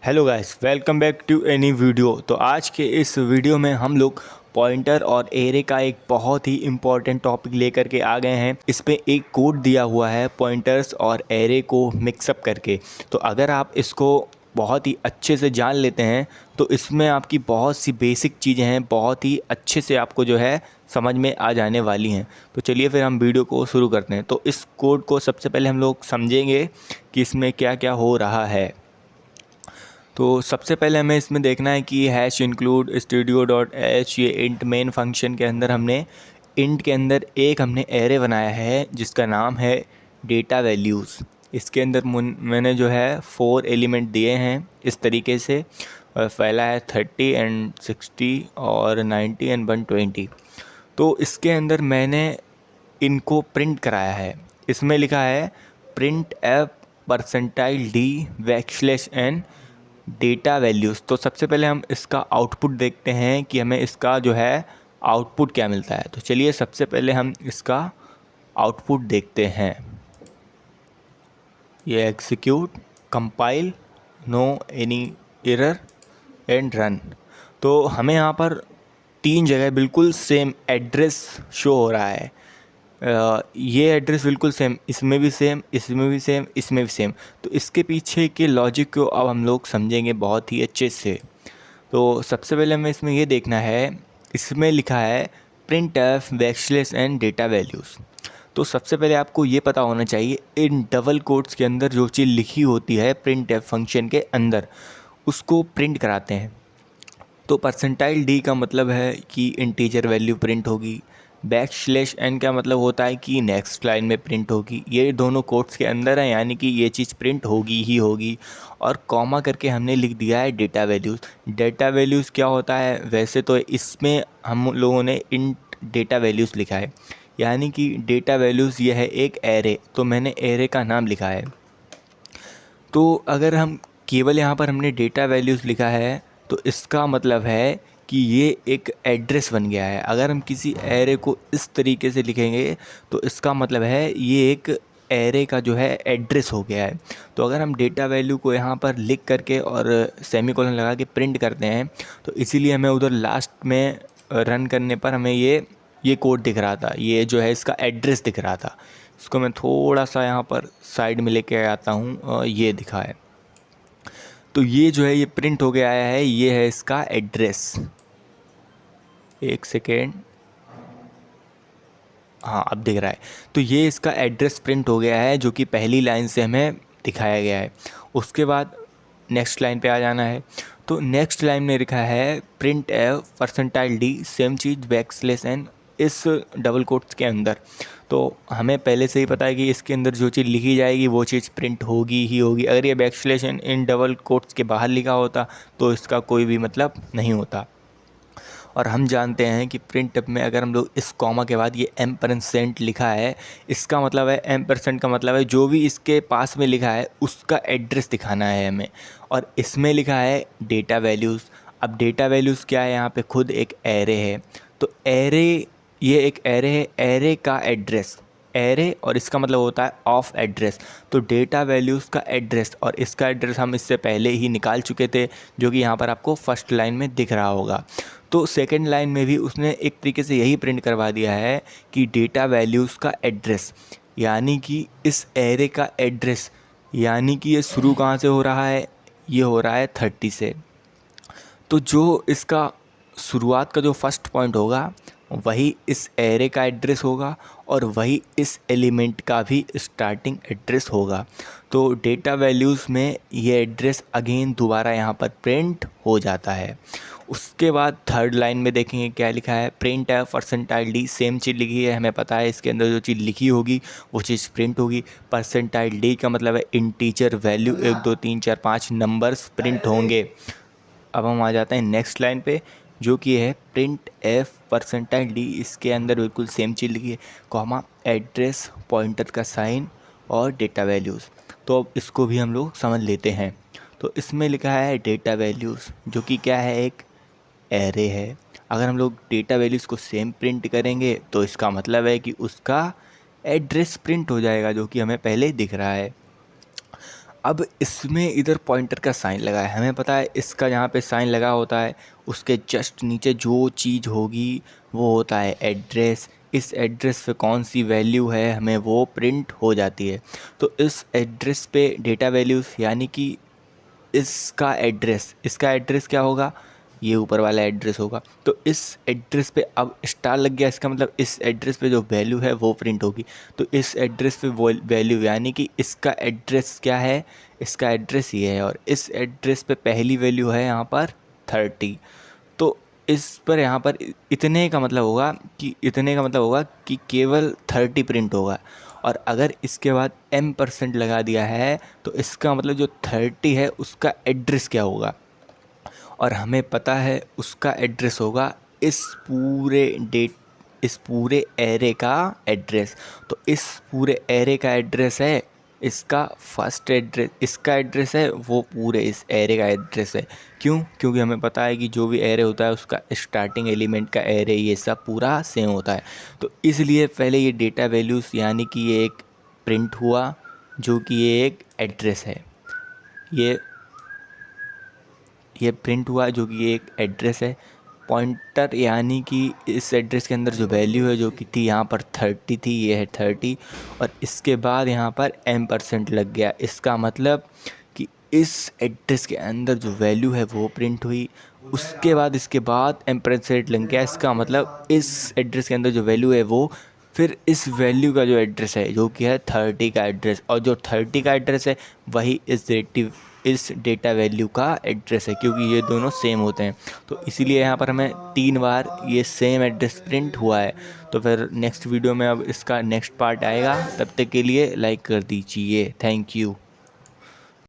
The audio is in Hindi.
Hello guys, welcome back to any video. तो आज के इस वीडियो में हम लोग पॉइंटर और एरे का एक बहुत ही इम्पॉर्टेंट टॉपिक लेकर के आ गए हैं। इस पे एक कोड दिया हुआ है पॉइंटर्स और एरे को मिक्सअप करके। तो अगर आप इसको बहुत ही अच्छे से जान लेते हैं तो इसमें आपकी बहुत सी बेसिक चीज़ें हैं, बहुत ही अच्छे से आपको जो है समझ में आ जाने वाली हैं। तो चलिए फिर हम वीडियो को शुरू करते हैं। तो इस कोड को सबसे पहले हम लोग समझेंगे कि इसमें क्या क्या हो रहा है। तो सबसे पहले हमें इसमें देखना है कि hash include studio dot H, ये इंट मेन फंक्शन के अंदर इंट के अंदर एक हमने एरे बनाया है जिसका नाम है डेटा वैल्यूज़। इसके अंदर मैंने जो है 4 एलिमेंट दिए हैं इस तरीके से। पहला है 30 एंड 60 और 90 एंड 120। तो इसके अंदर मैंने इनको प्रिंट कराया है। इसमें लिखा है print F percentile d backslash n data values. तो सबसे पहले हम इसका आउटपुट देखते हैं कि हमें इसका जो है आउटपुट क्या मिलता है। तो चलिए सबसे पहले हम इसका आउटपुट देखते हैं। ये execute, compile, no any error and run. तो हमें यहाँ पर 3 जगह बिल्कुल सेम एड्रेस शो हो रहा है। ये एड्रेस बिल्कुल सेम, इसमें भी सेम, इसमें भी सेम, इसमें भी सेम। तो इसके पीछे के लॉजिक को अब हम लोग समझेंगे बहुत ही अच्छे से। तो सबसे पहले हमें इसमें ये देखना है, इसमें लिखा है print F backslash and data values. तो सबसे पहले आपको ये पता होना चाहिए इन डबल कोट्स के अंदर जो चीज़ लिखी होती है प्रिंट एफ फंक्शन के अंदर, उसको प्रिंट कराते हैं। तो परसेंटाइल डी का मतलब है कि इंटीजर वैल्यू प्रिंट होगी। बैकस्लैश एन का मतलब होता है कि नेक्स्ट लाइन में प्रिंट होगी। ये दोनों कोट्स के अंदर है, यानी कि ये चीज़ प्रिंट होगी ही होगी। और कॉमा करके हमने लिख दिया है डेटा वैल्यूज़। डेटा वैल्यूज़ क्या होता है? वैसे तो इसमें हम लोगों ने इंट डेटा वैल्यूज़ लिखा है, यानी कि डेटा वैल्यूज़ ये है एक एरे, तो मैंने एरे का नाम लिखा है। तो अगर हम केवल यहाँ पर हमने डेटा वैल्यूज़ लिखा है तो इसका मतलब है कि ये एक एड्रेस बन गया है। अगर हम किसी एरे को इस तरीके से लिखेंगे तो इसका मतलब है ये एक एरे का जो है एड्रेस हो गया है। तो अगर हम डेटा वैल्यू को यहाँ पर लिख करके और सेमीकोलन लगा के प्रिंट करते हैं तो इसीलिए हमें उधर लास्ट में रन करने पर हमें ये कोड दिख रहा था, ये जो है इसका एड्रेस दिख रहा था। इसको मैं थोड़ा सा यहाँ पर साइड में लेके आता हूँ, ये दिखा है। तो ये जो है ये प्रिंट हो गया है, ये है इसका एड्रेस। एक सेकेंड, हाँ अब दिख रहा है। तो ये इसका एड्रेस प्रिंट हो गया है जो कि पहली लाइन से हमें दिखाया गया है। उसके बाद नेक्स्ट लाइन पे आ जाना है। तो नेक्स्ट लाइन में लिखा है print F percentile D, same चीज़ बैकस्लैश एन इस डबल कोट्स के अंदर। तो हमें पहले से ही पता है कि इसके अंदर जो चीज़ लिखी जाएगी वो चीज़ प्रिंट होगी ही होगी। अगर ये backslash n in double quotes के बाहर लिखा होता तो इसका कोई भी मतलब नहीं होता। और हम जानते हैं कि प्रिंट में अगर हम लोग इस कॉमा के बाद ये M% लिखा है, इसका मतलब है M% का मतलब है जो भी इसके पास में लिखा है उसका एड्रेस दिखाना है हमें। और इसमें लिखा है डेटा वैल्यूज़। अब डेटा वैल्यूज़ क्या है? यहाँ पे खुद एक एरे है। तो एरे, ये एक एरे है, एरे का एड्रेस, एरे और इसका मतलब होता है ऑफ एड्रेस। तो डेटा वैल्यूज़ का एड्रेस और इसका एड्रेस हम इससे पहले ही निकाल चुके थे, जो कि यहाँ पर आपको फर्स्ट लाइन में दिख रहा होगा। तो सेकंड लाइन में भी उसने एक तरीके से यही प्रिंट करवा दिया है कि डेटा वैल्यूज़ का एड्रेस, यानी कि इस एरे का एड्रेस, यानी कि ये शुरू कहाँ से हो रहा है? ये हो रहा है 30 से। तो जो इसका शुरुआत का जो फर्स्ट पॉइंट होगा वही इस एरे का एड्रेस होगा और वही इस एलिमेंट का भी स्टार्टिंग एड्रेस होगा। तो डेटा वैल्यूज़ में ये एड्रेस अगेन दोबारा यहाँ पर प्रिंट हो जाता है। उसके बाद थर्ड लाइन में देखेंगे क्या लिखा है, प्रिंट है परसेंटाइल डी, सेम चीज़ लिखी है, हमें पता है इसके अंदर जो चीज़ लिखी होगी वो चीज़ प्रिंट होगी। परसेंटाइल डी का मतलब है इंटीजर वैल्यू, 1 2 3 4 5 नंबर्स प्रिंट होंगे। अब हम आ जाते हैं नेक्स्ट लाइन पे जो कि है प्रिंट एफ परसेंटाइल डी। इसके अंदर बिल्कुल सेम चीज़ लिखी है, कॉमा, एड्रेस, पॉइंटर का साइन और डेटा वैल्यूज़। तो अब इसको भी हम लोग समझ लेते हैं। तो इसमें लिखा है डेटा वैल्यूज़, जो कि क्या है? एक एरे है। अगर हम लोग डेटा वैल्यूज़ को सेम प्रिंट करेंगे तो इसका मतलब है कि उसका एड्रेस प्रिंट हो जाएगा, जो कि हमें पहले दिख रहा है। अब इसमें इधर पॉइंटर का साइन लगा है, हमें पता है इसका जहाँ पे साइन लगा होता है उसके जस्ट नीचे जो चीज़ होगी वो होता है एड्रेस। इस एड्रेस पे कौन सी वैल्यू है हमें वो प्रिंट हो जाती है। तो इस एड्रेस पे डेटा वैल्यूज़ यानी कि इसका एड्रेस क्या होगा, ये ऊपर वाला एड्रेस होगा। तो इस एड्रेस पे अब स्टार लग गया, इसका मतलब इस एड्रेस पे जो वैल्यू है वो प्रिंट होगी। तो इस एड्रेस पे वो वैल्यू यानी कि इसका एड्रेस क्या है, इसका एड्रेस ये है और इस एड्रेस पे पहली वैल्यू है यहाँ पर 30। तो इस पर यहाँ पर इतने का मतलब होगा कि केवल 30 प्रिंट होगा। और अगर इसके बाद m% लगा दिया है तो इसका मतलब जो 30 है उसका एड्रेस क्या होगा, और हमें पता है उसका एड्रेस होगा इस पूरे एरे का एड्रेस। तो इस पूरे एरे का एड्रेस है इसका फर्स्ट एड्रेस, इसका एड्रेस है वो पूरे इस एरे का एड्रेस है। क्यों? क्योंकि हमें पता है कि जो भी एरे होता है उसका स्टार्टिंग एलिमेंट का एरे ये सब पूरा सेम होता है। तो इसलिए पहले ये डेटा वैल्यूज़ यानी कि ये एक प्रिंट हुआ जो कि ये एक एड्रेस है, ये प्रिंट हुआ जो कि एक एड्रेस है। पॉइंटर यानी कि इस एड्रेस के अंदर जो वैल्यू है जो कि थी यहाँ पर 30 थी, ये है 30 और इसके बाद यहाँ पर m% लग गया। इसका मतलब कि इस एड्रेस के अंदर जो वैल्यू है वो प्रिंट हुई, उसके बाद इसके बाद m% लग गया। इसका मतलब इस एड्रेस के अंदर जो वैल्यू है वो फिर इस वैल्यू का जो एड्रेस है जो कि है 30 का एड्रेस, और जो 30 का एड्रेस है वही इस डेटा वैल्यू का एड्रेस है, क्योंकि ये दोनों सेम होते हैं। तो इसीलिए यहाँ पर हमें 3 बार ये सेम एड्रेस प्रिंट हुआ है। तो फिर नेक्स्ट वीडियो में अब इसका नेक्स्ट पार्ट आएगा, तब तक के लिए लाइक कर दीजिए। Thank you.